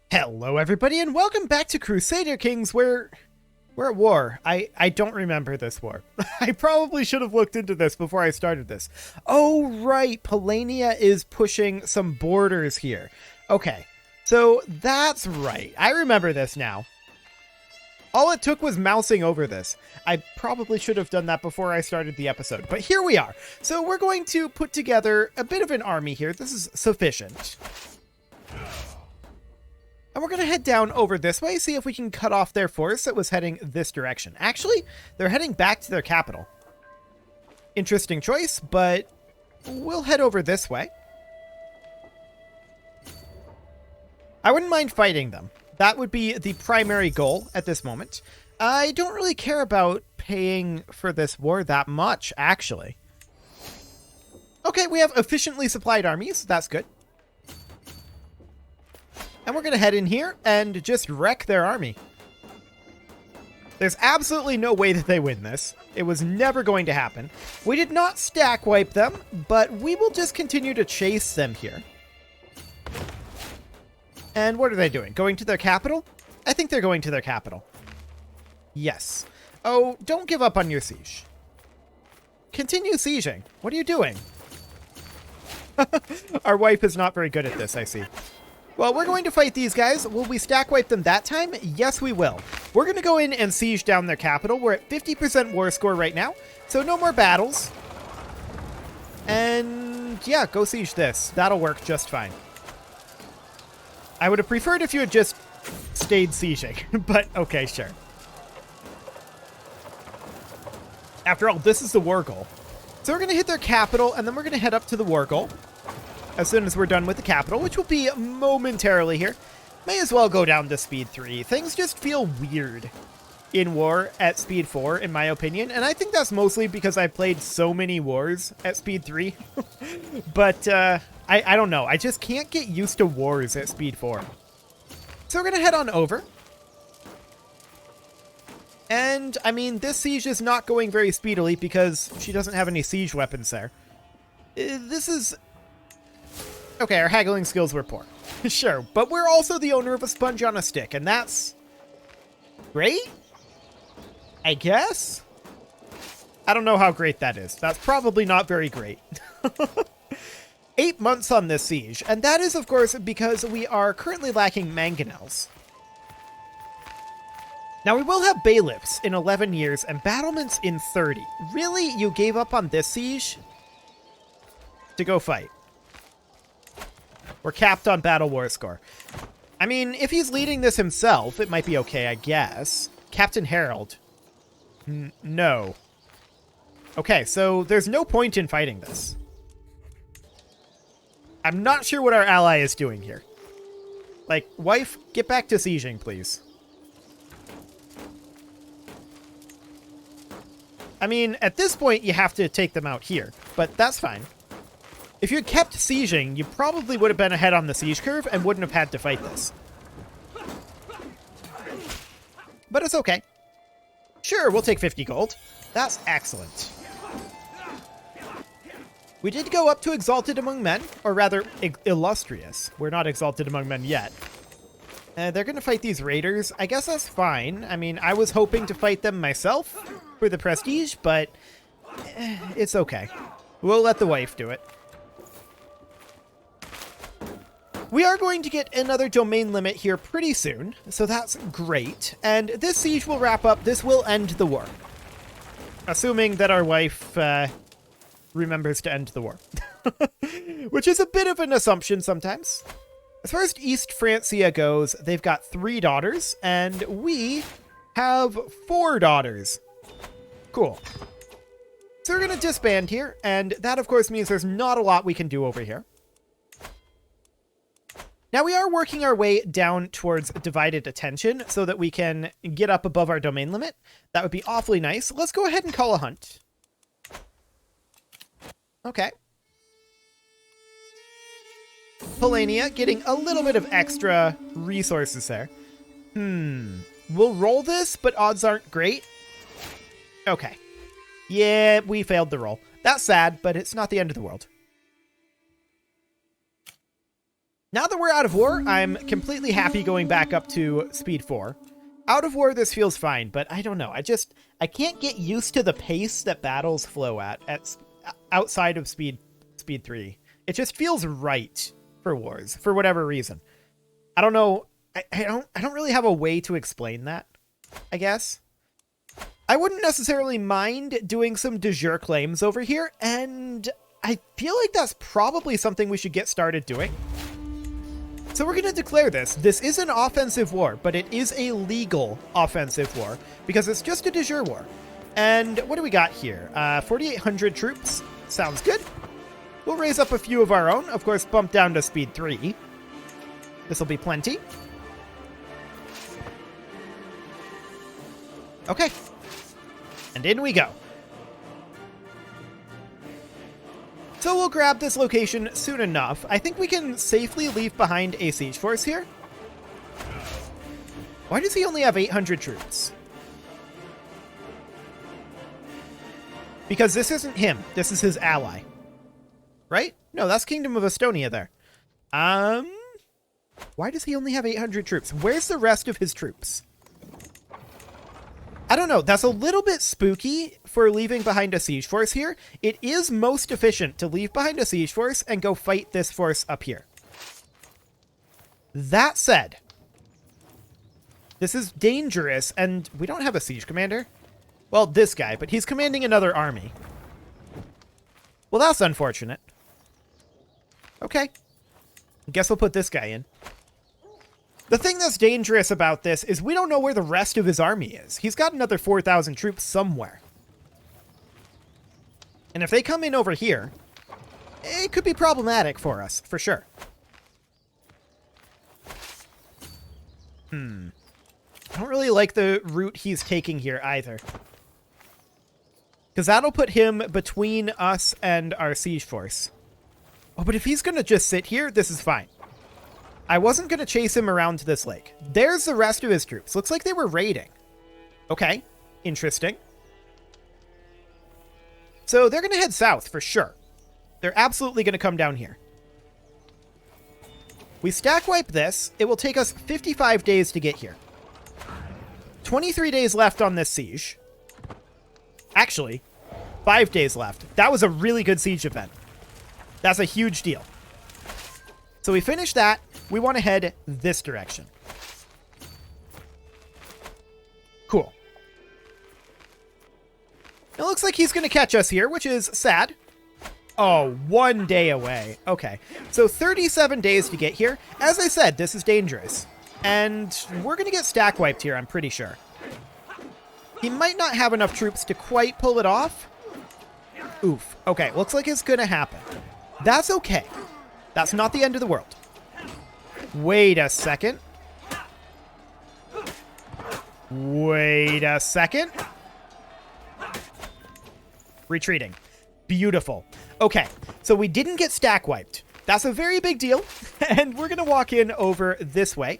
Hello everybody and welcome back to Crusader Kings. We're at war. I don't remember this war. I probably should have looked into this before I started this. Oh right, Polania is pushing some borders here. Okay, so that's right. I remember this now. All it took was mousing over this. I probably should have done that before I started the episode, but here we are. So we're going to put together a bit of an army here. This is sufficient. And we're going to head down over this way, see if we can cut off their force that was heading this direction. Actually, they're heading back to their capital. Interesting choice, but we'll head over this way. I wouldn't mind fighting them. That would be the primary goal at this moment. I don't really care about paying for this war that much, actually. Okay, we have efficiently supplied armies. That's good. And we're going to head in here and just wreck their army. There's absolutely no way that they win this. It was never going to happen. We did not stack wipe them, but we will just continue to chase them here. And what are they doing? Going to their capital? I think they're going to their capital. Yes. Oh, don't give up on your siege. Continue sieging. What are you doing? Our wife is not very good at this, I see. Well, we're going to fight these guys. Will we stack wipe them that time? Yes, we will. We're going to go in and siege down their capital. We're at 50% war score right now, so no more battles. And yeah, go siege this. That'll work just fine. I would have preferred if you had just stayed sieging, but okay, sure. After all, this is the war goal. So we're going to hit their capital, and then we're going to head up to the war goal. As soon as we're done with the capital, which will be momentarily here. May as well go down to speed 3. Things just feel weird in war at speed 4, in my opinion. And I think that's mostly because I played so many wars at speed 3. But I don't know. I just can't get used to wars at speed 4. So we're going to head on over. And, I mean, this siege is not going very speedily because she doesn't have any siege weapons there. This is... Okay, our haggling skills were poor. Sure, but we're also the owner of a sponge on a stick, and that's... great? I guess? I don't know how great that is. That's probably not very great. 8 months on this siege, and that is, of course, because we are currently lacking mangonels. Now, we will have bailiffs in 11 years and battlements in 30. Really? You gave up on this siege to go fight? We're capped on battle war score. I mean, if he's leading this himself, it might be okay, I guess. Captain Harold. No. Okay, so there's no point in fighting this. I'm not sure what our ally is doing here. Like, wife, get back to sieging, please. I mean, at this point, you have to take them out here, but that's fine. If you had kept sieging, you probably would have been ahead on the siege curve and wouldn't have had to fight this. But it's okay. Sure, we'll take 50 gold. That's excellent. We did go up to Exalted Among Men, or rather, Illustrious. We're not Exalted Among Men yet. They're going to fight these raiders. I guess that's fine. I mean, I was hoping to fight them myself for the prestige, but it's okay. We'll let the wife do it. We are going to get another domain limit here pretty soon, so that's great. And this siege will wrap up. This will end the war. Assuming that our wife remembers to end the war. Which is a bit of an assumption sometimes. As far as East Francia goes, they've got 3 daughters, and we have 4 daughters. Cool. So we're going to disband here, and that, of course, means there's not a lot we can do over here. Now, we are working our way down towards divided attention so that we can get up above our domain limit. That would be awfully nice. Let's go ahead and call a hunt. Okay. Polania getting a little bit of extra resources there. We'll roll this, but odds aren't great. Okay. Yeah, we failed the roll. That's sad, but it's not the end of the world. Now that we're out of war, I'm completely happy going back up to speed 4. Out of war, this feels fine, but I don't know. I can't get used to the pace that battles flow at outside of speed 3. It just feels right for wars, for whatever reason. I don't know. I don't really have a way to explain that, I guess. I wouldn't necessarily mind doing some de jure claims over here, and I feel like that's probably something we should get started doing. So we're going to declare this. This is an offensive war, but it is a legal offensive war because it's just a de jure war. And what do we got here? 4,800 troops. Sounds good. We'll raise up a few of our own. Of course, bump down to speed 3. This will be plenty. Okay. And in we go. So we'll grab this location soon enough. I think we can safely leave behind a siege force here. Why does he only have 800 troops? Because this isn't him. This is his ally. Right? No, that's Kingdom of Estonia there. Why does he only have 800 troops? Where's the rest of his troops? I don't know. That's a little bit spooky for leaving behind a siege force here. It is most efficient to leave behind a siege force and go fight this force up here. That said, this is dangerous, and we don't have a siege commander. Well, this guy, but he's commanding another army. Well, that's unfortunate. Okay. Guess we'll put this guy in. The thing that's dangerous about this is we don't know where the rest of his army is. He's got another 4,000 troops somewhere. And if they come in over here, it could be problematic for us, for sure. I don't really like the route he's taking here either. Because that'll put him between us and our siege force. Oh, but if he's going to just sit here, this is fine. I wasn't going to chase him around to this lake. There's the rest of his troops. Looks like they were raiding. Okay, interesting. So they're going to head south for sure. They're absolutely going to come down here. We stack wipe this. It will take us 55 days to get here. 23 days left on this siege. Actually, 5 days left. That was a really good siege event. That's a huge deal. So we finish that. We want to head this direction. Cool. It looks like he's going to catch us here, which is sad. Oh, 1 day away. Okay. So 37 days to get here. As I said, this is dangerous. And we're going to get stack wiped here, I'm pretty sure. He might not have enough troops to quite pull it off. Oof. Okay, looks like it's going to happen. That's okay. That's not the end of the world. Wait a second. Wait a second. Retreating. Beautiful. Okay, so we didn't get stack wiped. That's a very big deal. And we're going to walk in over this way.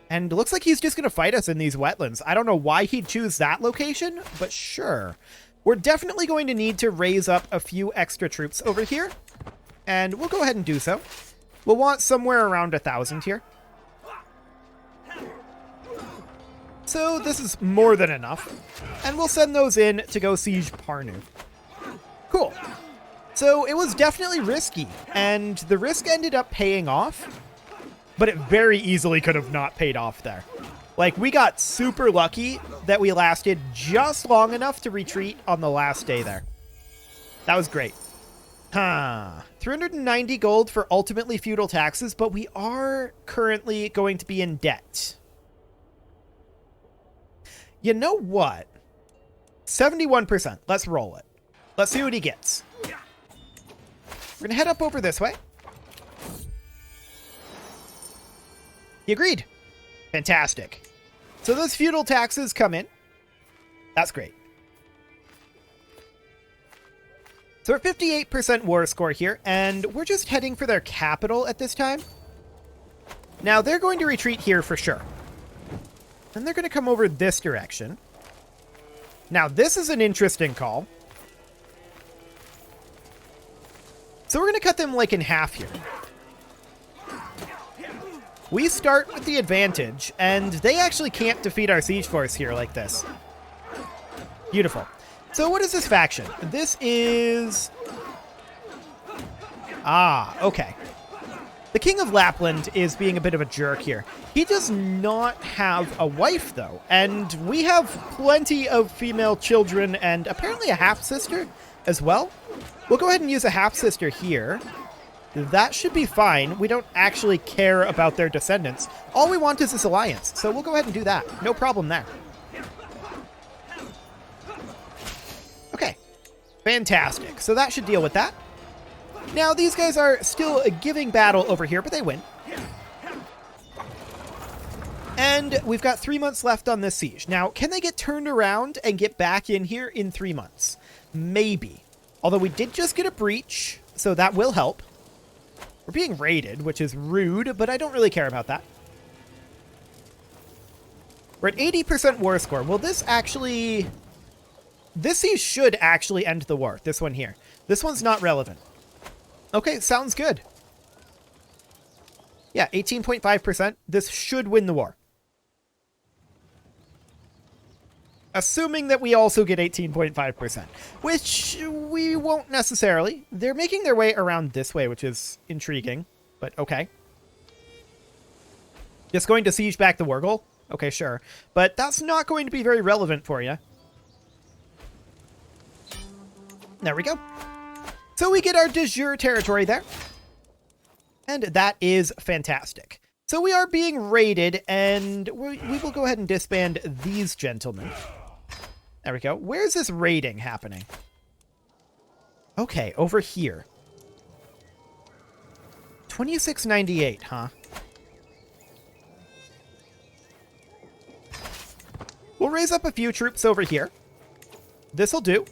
And it looks like he's just going to fight us in these wetlands. I don't know why he'd choose that location, but sure. We're definitely going to need to raise up a few extra troops over here. And we'll go ahead and do so. We'll want somewhere around 1,000 here. So this is more than enough. And we'll send those in to go siege Parnu. Cool. So it was definitely risky. And the risk ended up paying off. But it very easily could have not paid off there. Like, we got super lucky that we lasted just long enough to retreat on the last day there. That was great. 390 gold for ultimately feudal taxes, but we are currently going to be in debt. You know what? 71%. Let's roll it. Let's see what he gets. We're going to head up over this way. He agreed. Fantastic. So those feudal taxes come in. That's great. So we're at 58% war score here, and we're just heading for their capital at this time. Now, they're going to retreat here for sure. Then they're going to come over this direction. Now, this is an interesting call. So we're going to cut them like in half here. We start with the advantage, and they actually can't defeat our siege force here like this. Beautiful. So what is this faction? This is... okay. The King of Lapland is being a bit of a jerk here. He does not have a wife, though, and we have plenty of female children and apparently a half-sister as well. We'll go ahead and use a half-sister here. That should be fine. We don't actually care about their descendants. All we want is this alliance, so we'll go ahead and do that. No problem there. Okay. Fantastic. So that should deal with that. Now, these guys are still giving battle over here, but they win. And we've got 3 months left on this siege. Now, can they get turned around and get back in here in 3 months? Maybe. Although we did just get a breach, so that will help. We're being raided, which is rude, but I don't really care about that. We're at 80% war score. Will this actually... This siege should actually end the war. This one here. This one's not relevant. Okay, sounds good. Yeah, 18.5%. This should win the war. Assuming that we also get 18.5%, which we won't necessarily. They're making their way around this way, which is intriguing, but okay. Just going to siege back the war goal? Okay, sure. But that's not going to be very relevant for you. There we go. So we get our de jure territory there. And that is fantastic. So we are being raided, and we will go ahead and disband these gentlemen. There we go. Where's this raiding happening? Okay, over here. 2698, huh? We'll raise up a few troops over here. This'll do.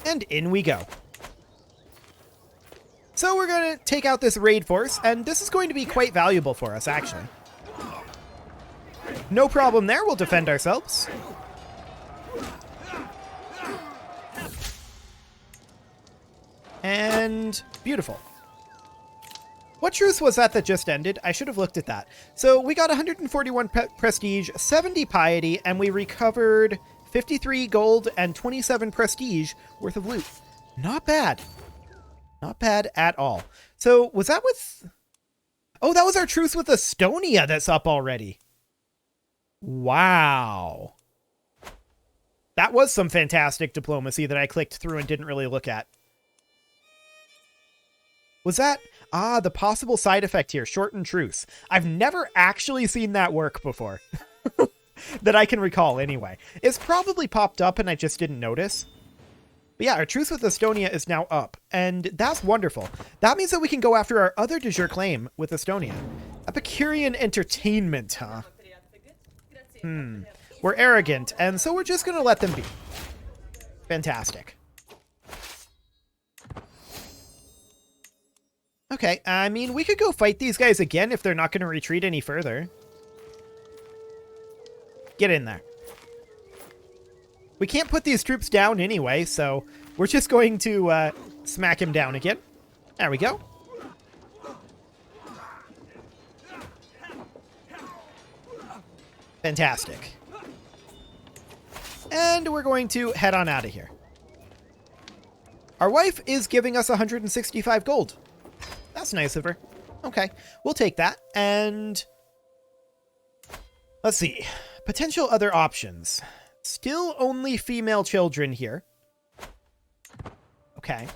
And in we go. So we're going to take out this raid force, and this is going to be quite valuable for us, actually. No problem there. We'll defend ourselves. And beautiful. What truce was that just ended? I should have looked at that. So we got 141 prestige, 70 piety, and we recovered 53 gold and 27 prestige worth of loot. Not bad. Not bad at all. So was that with... Oh, that was our truce with Estonia that's up already. Wow. That was some fantastic diplomacy that I clicked through and didn't really look at. Was that... Ah, the possible side effect here, shortened truce. I've never actually seen that work before. That I can recall, anyway. It's probably popped up and I just didn't notice. But yeah, our truce with Estonia is now up, and that's wonderful. That means that we can go after our other de jure claim with Estonia. Epicurean entertainment, huh? We're arrogant, and so we're just going to let them be. Fantastic. Okay, I mean, we could go fight these guys again if they're not going to retreat any further. Get in there. We can't put these troops down anyway, so we're just going to smack him down again. There we go. Fantastic. And we're going to head on out of here. Our wife is giving us 165 gold. That's nice of her. Okay, we'll take that. And let's see. Potential other options. Still only female children here. Okay.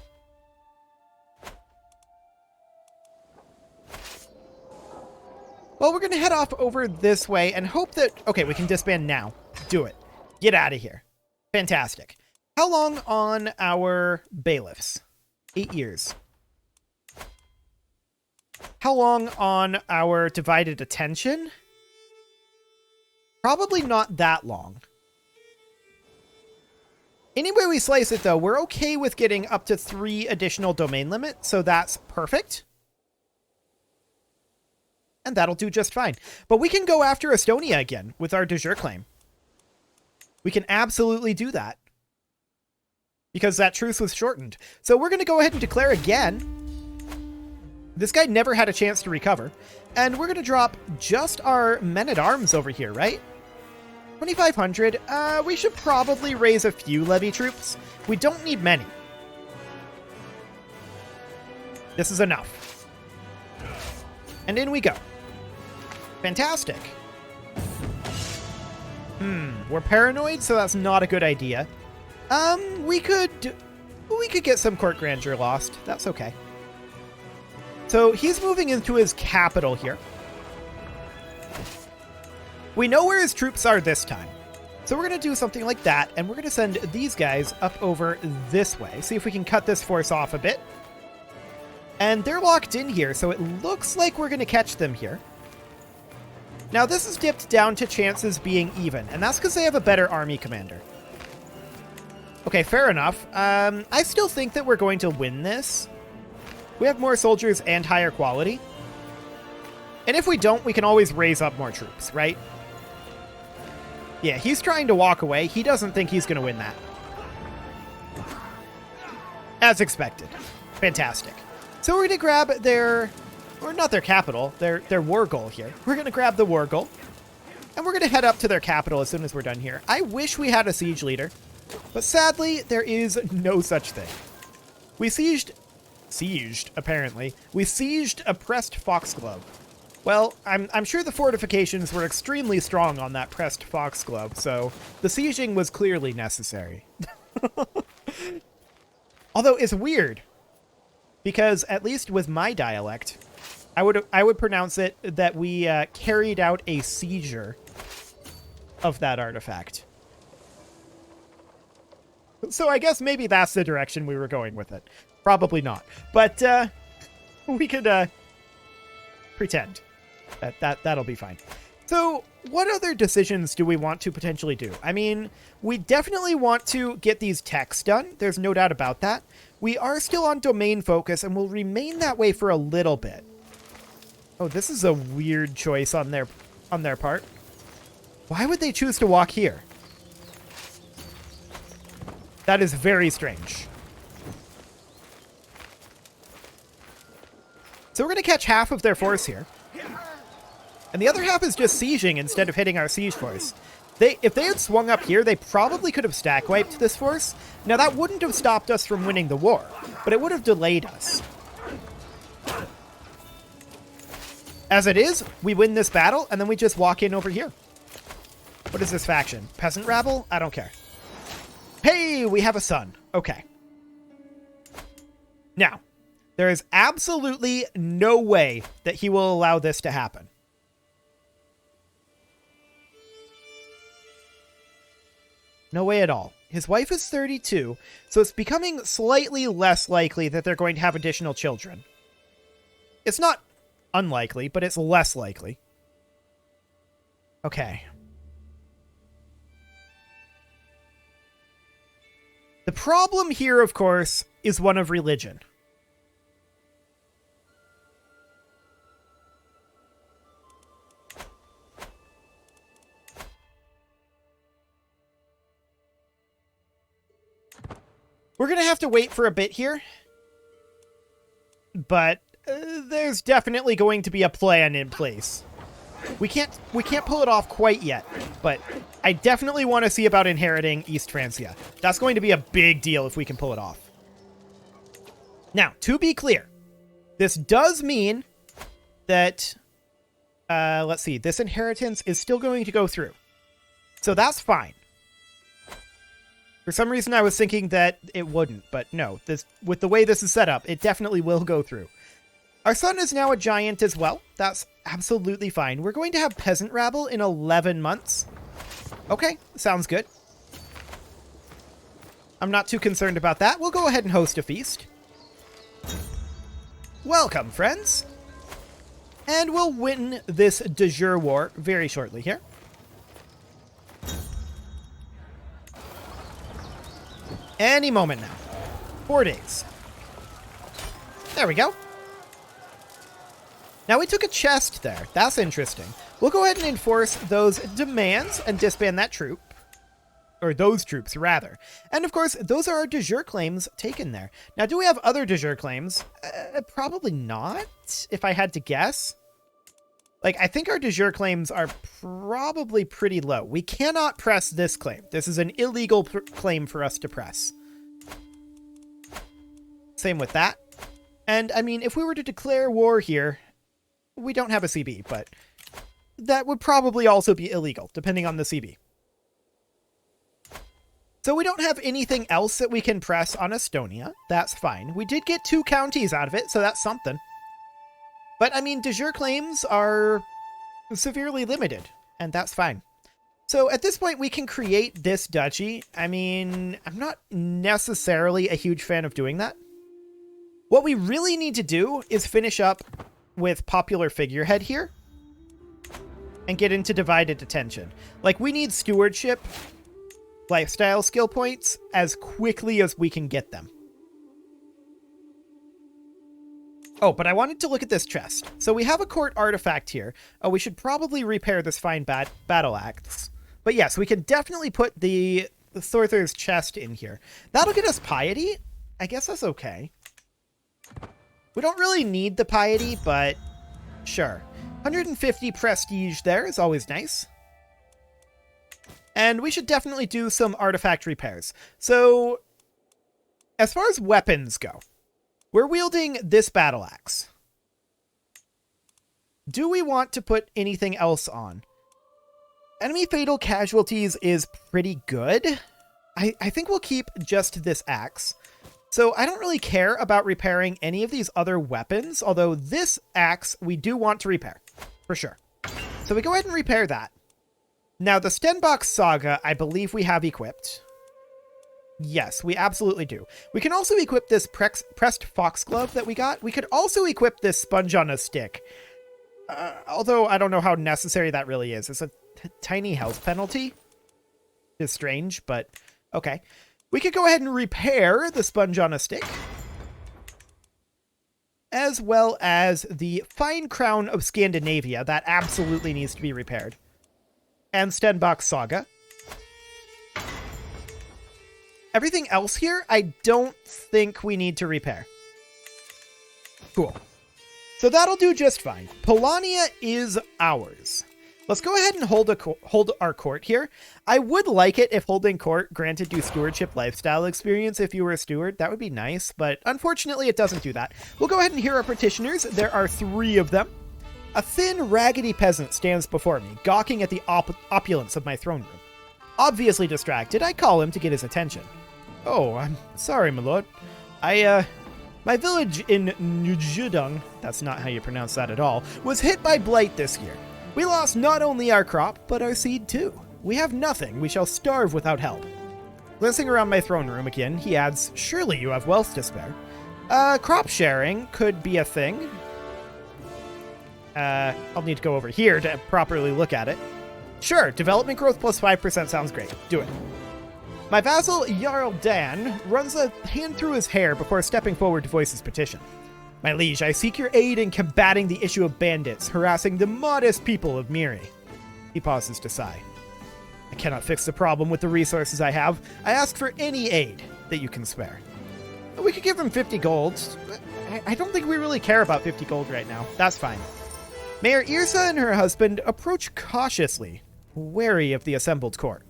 Well, we're going to head off over this way and hope that... Okay, we can disband now. Do it. Get out of here. Fantastic. How long on our bailiffs? 8 years. How long on our divided attention? Probably not that long. Any way we slice it, though, we're okay with getting up to 3 additional domain limit, so that's perfect. And that'll do just fine. But we can go after Estonia again with our de jure claim. We can absolutely do that. Because that truce was shortened. So we're going to go ahead and declare again. This guy never had a chance to recover. And we're going to drop just our men-at-arms over here, right? 2,500. We should probably raise a few levy troops. We don't need many. This is enough. And in we go. Fantastic. We're paranoid, so that's not a good idea. We could get some court grandeur lost. That's okay. So he's moving into his capital here. We know where his troops are this time. So we're going to do something like that, and we're going to send these guys up over this way. See if we can cut this force off a bit. And they're locked in here, so it looks like we're going to catch them here. Now this is dipped down to chances being even, and that's because they have a better army commander. Okay, fair enough. I still think that we're going to win this. We have more soldiers and higher quality. And if we don't, we can always raise up more troops, right? Yeah, he's trying to walk away. He doesn't think he's going to win that. As expected. Fantastic. So we're going to grab their... or not their capital, their war goal here. We're going to grab the war goal. And we're going to head up to their capital as soon as we're done here. I wish we had a siege leader. But sadly, there is no such thing. We sieged, apparently. We sieged a pressed foxglove. Well, I'm sure the fortifications were extremely strong on that pressed foxglove, so the sieging was clearly necessary. Although it's weird, because at least with my dialect, I would pronounce it that we carried out a seizure of that artifact. So I guess maybe that's the direction we were going with it. Probably not. But we could pretend. That'll be fine. So what other decisions do we want to potentially do? I mean, we definitely want to get these techs done. There's no doubt about that. We are still on domain focus and will remain that way for a little bit. Oh, this is a weird choice on their part. Why would they choose to walk here? That is very strange. So we're going to catch half of their force here. And the other half is just sieging instead of hitting our siege force. If they had swung up here, they probably could have stack wiped this force. Now, that wouldn't have stopped us from winning the war, but it would have delayed us. As it is, we win this battle, and then we just walk in over here. What is this faction? Peasant rabble? I don't care. Hey, we have a son. Okay. Now, there is absolutely no way that he will allow this to happen. No way at all. His wife is 32, so it's becoming slightly less likely that they're going to have additional children. It's not unlikely, but it's less likely. Okay. The problem here, of course, is one of religion. We're going to have to wait for a bit here, but there's definitely going to be a plan in place. We can't pull it off quite yet, but I definitely want to see about inheriting East Francia. That's going to be a big deal if we can pull it off. Now, to be clear, this does mean that, let's see, this inheritance is still going to go through. So that's fine. For some reason, I was thinking that it wouldn't, but no. With the way this is set up, it definitely will go through. Our son is now a giant as well. That's absolutely fine. We're going to have peasant rabble in 11 months. Okay, sounds good. I'm not too concerned about that. We'll go ahead and host a feast. Welcome, friends. And we'll win this de jure war very shortly here. Any moment now. 4 days. There we go. Now we took a chest there. That's interesting. We'll go ahead and enforce those demands and disband that troop. Or those troops, rather. And of course, those are our de jure claims taken there. Now, do we have other de jure claims? Probably not, if I had to guess. Like, I think our de jure claims are probably pretty low. We cannot press this claim. This is an illegal claim for us to press. Same with that. And, I mean, if we were to declare war here, we don't have a CB, but that would probably also be illegal, depending on the CB. So we don't have anything else that we can press on Estonia. That's fine. We did get 2 counties out of it, so that's something. But, I mean, de jure claims are severely limited, and that's fine. So at this point, we can create this duchy. I mean, I'm not necessarily a huge fan of doing that. What we really need to do is finish up with popular figurehead here and get into divided attention. Like, we need stewardship, lifestyle skill points as quickly as we can get them. Oh, but I wanted to look at this chest. So we have a court artifact here. Oh, we should probably repair this fine battle axe. But yes, we can definitely put the Thorther's chest in here. That'll get us piety. I guess that's okay. We don't really need the piety, but sure. 150 prestige there is always nice. And we should definitely do some artifact repairs. So, as far as weapons go, we're wielding this battle axe. Do we want to put anything else on? Enemy fatal casualties is pretty good. I think we'll keep just this axe. So I don't really care about repairing any of these other weapons, although this axe we do want to repair, for sure. So we go ahead and repair that. Now the Stenbock Saga, I believe we have equipped. Yes, we absolutely do. We can also equip this pressed foxglove that we got. We could also equip this sponge on a stick. Although I don't know how necessary that really is. It's a tiny health penalty. It's strange, but okay. We could go ahead and repair the sponge on a stick. As well as the fine crown of Scandinavia. That absolutely needs to be repaired. And Stenbock Saga. Everything else here, I don't think we need to repair. Cool. So that'll do just fine. Polania is ours. Let's go ahead and hold our court here. I would like it if holding court granted you stewardship lifestyle experience if you were a steward. That would be nice, but unfortunately it doesn't do that. We'll go ahead and hear our petitioners. There are 3 of them. A thin, raggedy peasant stands before me, gawking at the opulence of my throne room. Obviously distracted, I call him to get his attention. Oh, I'm sorry, my lord. My village in Njudung, that's not how you pronounce that at all, was hit by blight this year. We lost not only our crop, but our seed too. We have nothing. We shall starve without help. Glancing around my throne room again, he adds, surely you have wealth to spare. Crop sharing could be a thing. I'll need to go over here to properly look at it. Sure, development growth plus 5% sounds great. Do it. My vassal, Jarl Dan, runs a hand through his hair before stepping forward to voice his petition. My liege, I seek your aid in combating the issue of bandits harassing the modest people of Miri. He pauses to sigh. I cannot fix the problem with the resources I have. I ask for any aid that you can spare. We could give him 50 gold. I don't think we really care about 50 gold right now. That's fine. Mayor Irsa and her husband approach cautiously, wary of the assembled court.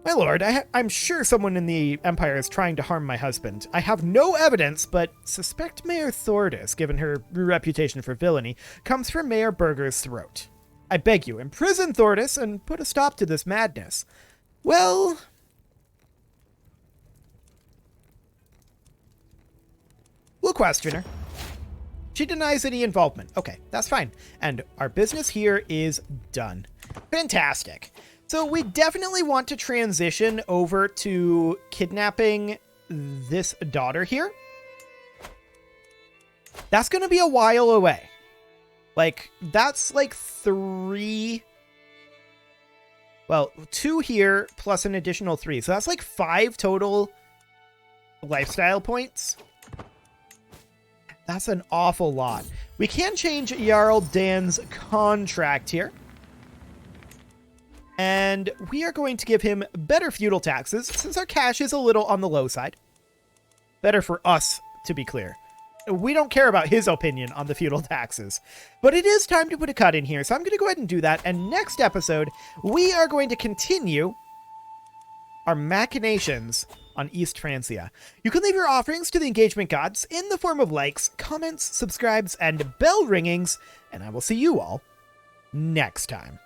My lord, I'm sure someone in the Empire is trying to harm my husband. I have no evidence, but suspect Mayor Thordis, given her reputation for villainy, comes from Mayor Berger's throat. I beg you, imprison Thordis and put a stop to this madness. Well... we'll question her. She denies any involvement. Okay, that's fine. And our business here is done. Fantastic. So we definitely want to transition over to kidnapping this daughter here. That's going to be a while away. Like, that's like 3... well, 2 here plus an additional 3. So that's like 5 total lifestyle points. That's an awful lot. We can change Jarl Dan's contract here. And we are going to give him better feudal taxes, since our cash is a little on the low side. Better for us, to be clear. we don't care about his opinion on the feudal taxes. But it is time to put a cut in here, so I'm going to go ahead and do that. And next episode, we are going to continue our machinations on East Francia. You can leave your offerings to the engagement gods in the form of likes, comments, subscribes, and bell ringings, and I will see you all next time.